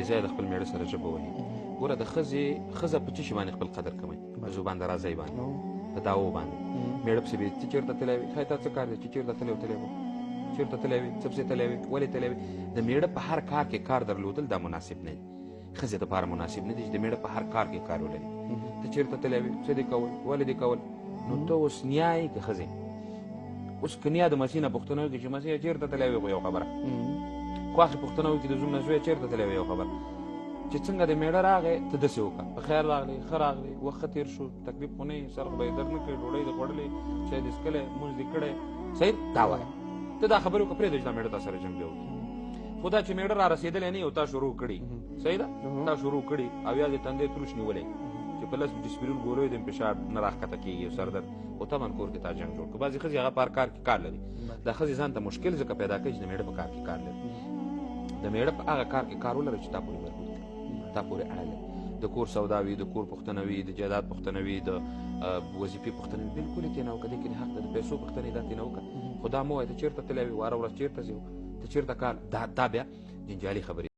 بې ځایه د خپل مېړه سره ژبه وهي. ګوره د ښځه په څه شي باندې خپل قدر کموي؟ په زبان د راځۍ باندې، په دعوو باندې. مېړه پسې چې چېرته تللی وي، ښایي تا څه کار دی چې چېرته تللی و چېرته تللی وي، څه پسې تللی وي، ولې تللی وي. د مېړه په هر کار کې کار درلودل دا مناسب نه دي. ښځې دپاره مناسب نه دي چې د مېړه په هر کار کې کار ولري. ته چېرته تللی وي، څه دې کول، ولې دې کول. نو ته اوس نیا یې که ښځې. اوس که نیا د مسیح نه پوښتنه وکړي چې مسیحه چېرته تللی وي، خو یو خبره خواښې پوښتنه وکړي د زوم نه زویه چېرته تللی وي، یو خبره چې څنګه د مېړه راغی ته داسې وکړه، په خیر راغلی، ښه راغلی، وخت ښه تېر شو، تکلیف خو نه یې، سر خو به یې درد نه کړی، ډوډۍ دې خوړلې، چای دې څښلی، مونځ دې کړی، صحیح دا وایه. ته دا خبرې وکړه، پرېږده چې دا مېړه تا سره جنګ بیا وکړي. خو دا چې مېړه را رسېدلی نه یو تا شروع کړي، صحیح ده، تا شروع کړي او یا دې تندی تروش نیولی چې په لس ډسپرین ګولیو دې فشار نه راښکته کېږي او سردرد، خو طبعا کور کې تا جنګ جوړ کړو. بعضې ښځې هغه په هر کار کې کار لري. دا ښځې ځان ته مشکل ځکه پیدا کوي چې د مېړه په کار کې کار لري. د مېړه په هغه کار کې کار ولري چې تا پورې مربوط دی، تا پورې اړه لري. د کور سودا وي، د کور پوښتنه وي، د جایداد پوښتنه وي، د وظیفې پوښتنه وي، بلکل یې ترېنه وکړه. دې کې دې حق ده، د پیسو پوښتنه یې دا ترېنه وکړه. خو دا مه وایه ته چېرته تللی وې، واره ورځ چېرته ځې، ته چېرته کار. دا بیا جنجالي خبرې